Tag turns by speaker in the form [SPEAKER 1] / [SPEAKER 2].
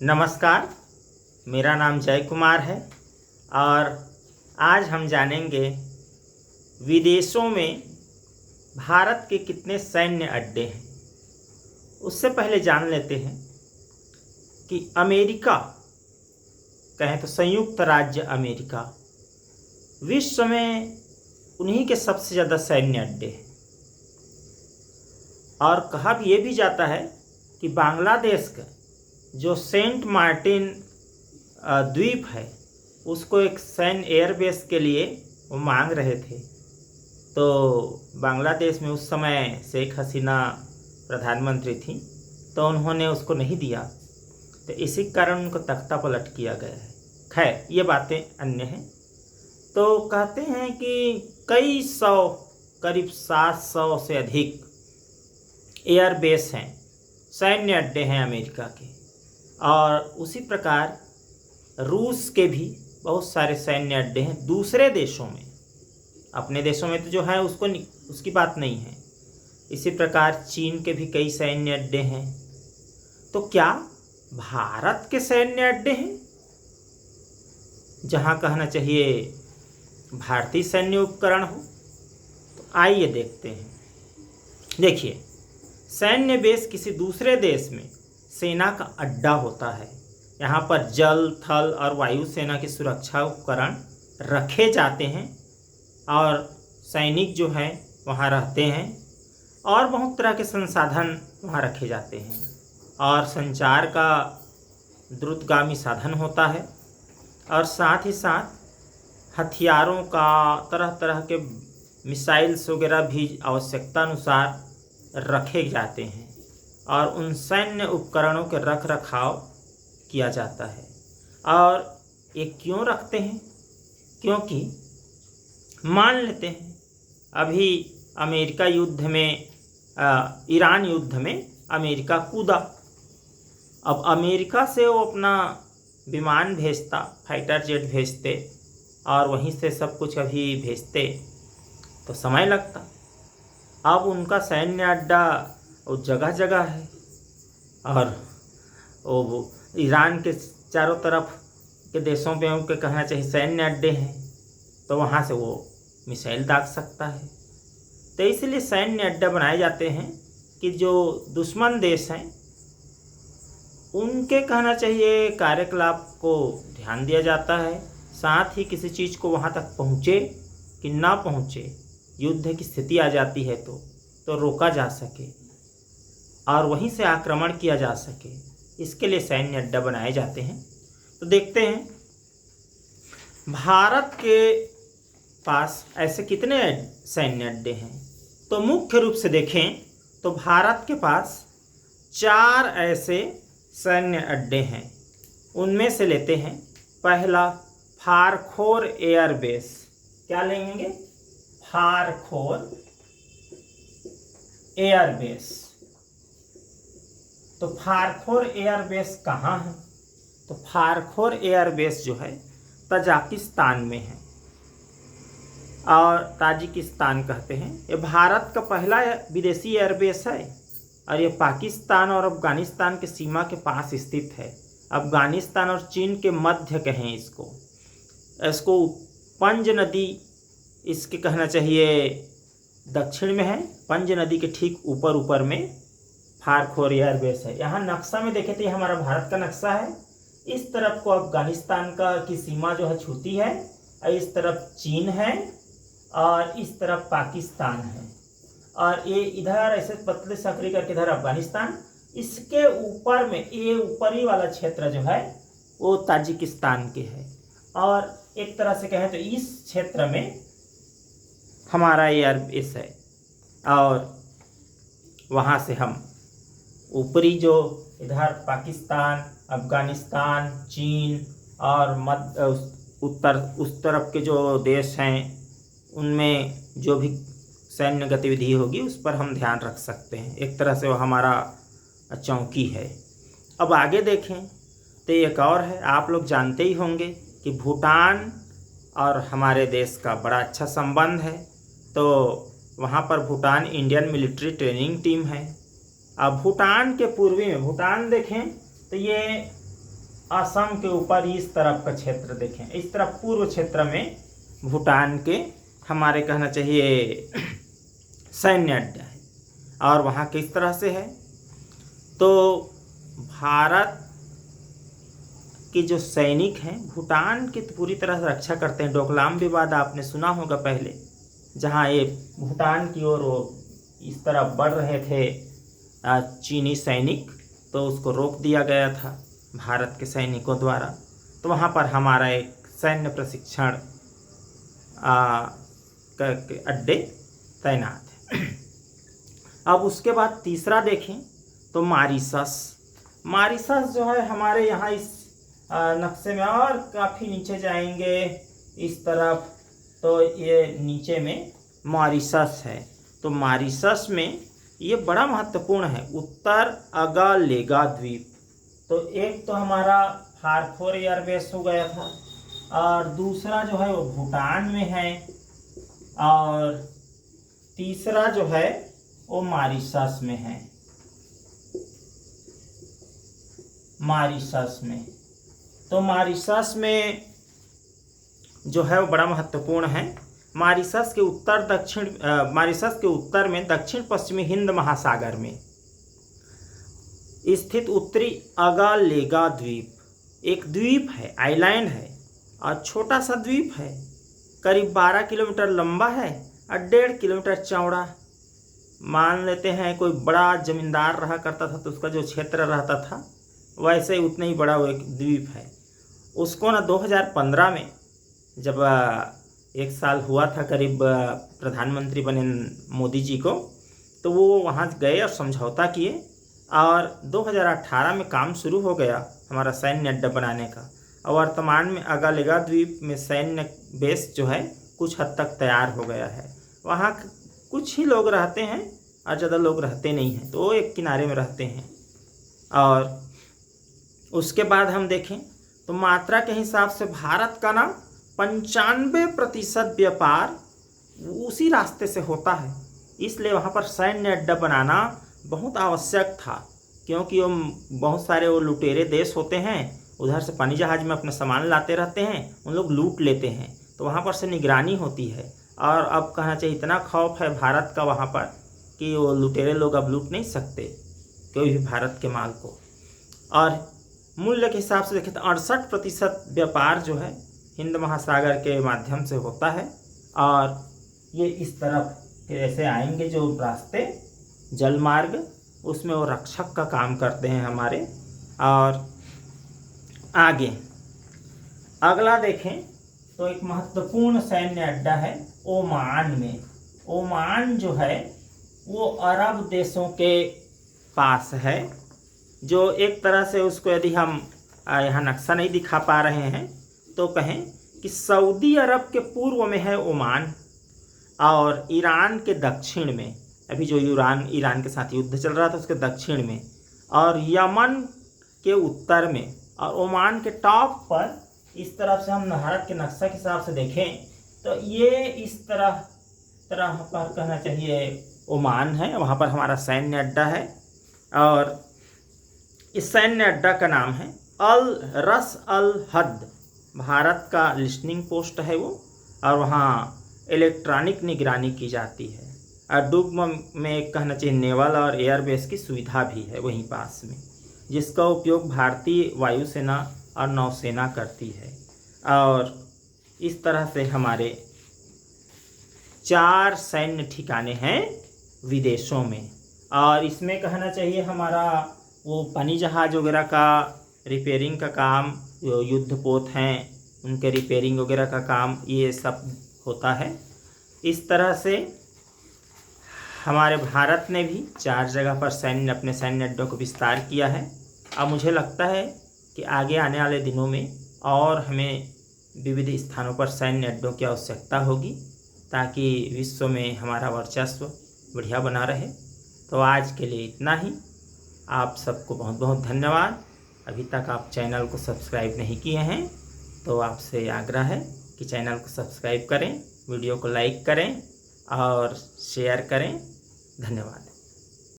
[SPEAKER 1] नमस्कार। मेरा नाम जय कुमार है और आज हम जानेंगे विदेशों में भारत के कितने सैन्य अड्डे हैं। उससे पहले जान लेते हैं कि अमेरिका, कहें तो संयुक्त राज्य अमेरिका, विश्व में उन्हीं के सबसे ज़्यादा सैन्य अड्डे हैं। और कहा भी ये भी जाता है कि बांग्लादेश का जो सेंट मार्टिन द्वीप है उसको एक सैन्य एयरबेस के लिए वो मांग रहे थे, तो बांग्लादेश में उस समय शेख हसीना प्रधानमंत्री थी, तो उन्होंने उसको नहीं दिया, तो इसी कारण उनको तख्ता पलट किया गया है। खैर, ये बातें अन्य हैं। तो कहते हैं कि कई सौ, करीब 700 से अधिक एयरबेस हैं, सैन्य अड्डे हैं अमेरिका के। और उसी प्रकार रूस के भी बहुत सारे सैन्य अड्डे हैं दूसरे देशों में। अपने देशों में तो जो है उसकी बात नहीं है। इसी प्रकार चीन के भी कई सैन्य अड्डे हैं। तो क्या भारत के सैन्य अड्डे हैं जहां कहना चाहिए भारतीय सैन्य उपकरण हो? तो आइए देखते हैं। देखिए, सैन्य बेस किसी दूसरे देश में सेना का अड्डा होता है। यहाँ पर जल, थल और वायु सेना की सुरक्षा उपकरण रखे जाते हैं और सैनिक जो हैं वहाँ रहते हैं और बहुत तरह के संसाधन वहाँ रखे जाते हैं और संचार का द्रुतगामी साधन होता है और साथ ही साथ हथियारों का, तरह तरह के मिसाइल्स वगैरह भी आवश्यकता अनुसार रखे जाते हैं और उन सैन्य उपकरणों के रख रखाव किया जाता है। और ये क्यों रखते हैं? क्योंकि मान लेते हैं अभी अमेरिका युद्ध में, ईरान युद्ध में अमेरिका कूदा। अब अमेरिका से वो अपना विमान भेजता, फाइटर जेट भेजते और वहीं से सब कुछ अभी भेजते तो समय लगता। अब उनका सैन्य अड्डा वो जगह जगह है और वो ईरान के चारों तरफ के देशों पे उनके कहना चाहिए सैन्य अड्डे हैं, तो वहाँ से वो मिसाइल दाग सकता है। तो इसलिए सैन्य अड्डे बनाए जाते हैं कि जो दुश्मन देश हैं उनके कहना चाहिए कार्यकलाप को ध्यान दिया जाता है, साथ ही किसी चीज़ को वहाँ तक पहुँचे कि ना पहुँचे, युद्ध की स्थिति आ जाती है तो रोका जा सके और वहीं से आक्रमण किया जा सके, इसके लिए सैन्य अड्डा बनाए जाते हैं। तो देखते हैं भारत के पास ऐसे कितने सैन्य अड्डे हैं। तो मुख्य रूप से देखें तो भारत के पास 4 ऐसे सैन्य अड्डे हैं। उनमें से लेते हैं पहला, फारखोर एयरबेस। क्या लेंगे? फारखोर एयरबेस। तो फारखोर एयरबेस कहाँ है? तो फारखोर एयरबेस जो है तजाकिस्तान में है और ताजिकिस्तान कहते हैं। ये भारत का पहला विदेशी एयरबेस है और ये पाकिस्तान और अफगानिस्तान के सीमा के पास स्थित है। अफगानिस्तान और चीन के मध्य कहें इसको पंज नदी, इसके कहना चाहिए दक्षिण में है। पंज नदी के ठीक ऊपर में फारखोर एयरबेस है। यहाँ नक्शा में देखें तो ये हमारा भारत का नक्शा है। इस तरफ को अफगानिस्तान की सीमा जो है छूती है और इस तरफ चीन है और इस तरफ पाकिस्तान है और ये इधर ऐसे पतले सकरी करके इधर अफगानिस्तान। इसके ऊपर में ये ऊपरी वाला क्षेत्र जो है वो ताजिकिस्तान के है और एक तरह से कहें तो इस क्षेत्र में हमारा एयरबेस है और वहाँ से हम ऊपरी जो इधर पाकिस्तान, अफगानिस्तान, चीन और मध्य उत्तर उस तरफ के जो देश हैं उनमें जो भी सैन्य गतिविधि होगी उस पर हम ध्यान रख सकते हैं। एक तरह से वो हमारा चौकी है। अब आगे देखें तो एक और है, आप लोग जानते ही होंगे कि भूटान और हमारे देश का बड़ा अच्छा संबंध है। तो वहाँ पर Bhutan Indian military training team है। अब भूटान के पूर्वी में, भूटान देखें तो ये असम के ऊपर इस तरफ का क्षेत्र देखें, इस तरफ पूर्व क्षेत्र में भूटान के हमारे कहना चाहिए सैन्य अड्डा है। और वहाँ किस तरह से है, तो भारत के जो सैनिक हैं भूटान की पूरी तरह से रक्षा करते हैं। डोकलाम विवाद आपने सुना होगा पहले, जहाँ ये भूटान की ओर वो इस तरह बढ़ रहे थे चीनी सैनिक, तो उसको रोक दिया गया था भारत के सैनिकों द्वारा। तो वहाँ पर हमारा एक सैन्य प्रशिक्षण अड्डे तैनात है। अब उसके बाद तीसरा देखें तो मॉरिशस जो है हमारे यहाँ इस नक्शे में, और काफ़ी नीचे जाएंगे इस तरफ तो ये नीचे में मॉरिशस है। तो मॉरिशस में ये बड़ा महत्वपूर्ण है, उत्तर अगालेगा द्वीप। तो एक तो हमारा फारखोर एयरबेस हो गया था, और दूसरा जो है वो भूटान में है, और तीसरा जो है वो मॉरिशस में है, मॉरिशस में। तो मॉरिशस में जो है वो बड़ा महत्वपूर्ण है। मॉरिशस के उत्तर में दक्षिण पश्चिमी हिंद महासागर में स्थित उत्तरी अगालेगा द्वीप एक द्वीप है, आइलैंड है, और छोटा सा द्वीप है, करीब 12 किलोमीटर लंबा है और 1.5 किलोमीटर चौड़ा। मान लेते हैं कोई बड़ा जमींदार रहा करता था तो उसका जो क्षेत्र रहता था वैसे ही उतना ही बड़ा वो एक द्वीप है। उसको ना 2015 में जब 1 साल हुआ था करीब प्रधानमंत्री बने मोदी जी को, तो वो वहाँ गए और समझौता किए, और 2018 में काम शुरू हो गया हमारा सैन्य अड्डा बनाने का। और वर्तमान में अगालेगा द्वीप में सैन्य बेस जो है कुछ हद तक तैयार हो गया है। वहाँ कुछ ही लोग रहते हैं और ज़्यादा लोग रहते नहीं हैं, तो वो एक किनारे में रहते हैं। और उसके बाद हम देखें तो मात्रा के हिसाब से भारत का ना 95% व्यापार उसी रास्ते से होता है, इसलिए वहाँ पर सैन्य अड्डा बनाना बहुत आवश्यक था, क्योंकि वो बहुत सारे वो लुटेरे देश होते हैं, उधर से पानी जहाज में अपना सामान लाते रहते हैं, उन लोग लूट लेते हैं, तो वहाँ पर से निगरानी होती है। और अब कहना चाहिए इतना खौफ है भारत का वहाँ पर कि वो लुटेरे लोग अब लूट नहीं सकते कोई भी भारत के माल को। और मूल्य के हिसाब से देखें तो 68% व्यापार जो है हिंद महासागर के माध्यम से होता है। और ये इस तरफ ऐसे आएंगे जो रास्ते जल मार्ग, उसमें वो रक्षक का काम करते हैं हमारे। और आगे अगला देखें तो एक महत्वपूर्ण सैन्य अड्डा है ओमान में। ओमान जो है वो अरब देशों के पास है, जो एक तरह से उसको यदि हम यहाँ नक्शा नहीं दिखा पा रहे हैं तो कहें कि सऊदी अरब के पूर्व में है ओमान, और ईरान के दक्षिण में, अभी जो ईरान के साथ युद्ध चल रहा था उसके दक्षिण में, और यमन के उत्तर में, और ओमान के टॉप पर इस तरफ से हम भारत के नक्शा के हिसाब से देखें तो ये इस तरह पर कहना चाहिए ओमान है, वहाँ पर हमारा सैन्य अड्डा है। और इस सैन्य अड्डा का नाम है अल रस अल हद, भारत का लिस्निंग पोस्ट है वो, और वहाँ इलेक्ट्रॉनिक निगरानी की जाती है। और डुग्म में एक कहना चाहिए नेवल और एयरबेस की सुविधा भी है वहीं पास में, जिसका उपयोग भारतीय वायुसेना और नौसेना करती है। और इस तरह से हमारे 4 सैन्य ठिकाने हैं विदेशों में। और इसमें कहना चाहिए हमारा वो पानी जहाज वगैरह का रिपेयरिंग का काम, जो युद्धपोत हैं उनके रिपेयरिंग वगैरह का काम, ये सब होता है। इस तरह से हमारे भारत ने भी 4 जगह पर अपने सैन्य अड्डों को विस्तार किया है। अब मुझे लगता है कि आगे आने वाले दिनों में और हमें विविध स्थानों पर सैन्य अड्डों की आवश्यकता होगी, ताकि विश्व में हमारा वर्चस्व बढ़िया बना रहे। तो आज के लिए इतना ही। आप सबको बहुत बहुत धन्यवाद। अभी तक आप चैनल को सब्सक्राइब नहीं किए हैं तो आपसे आग्रह है कि चैनल को सब्सक्राइब करें, वीडियो को लाइक करें और शेयर करें। धन्यवाद।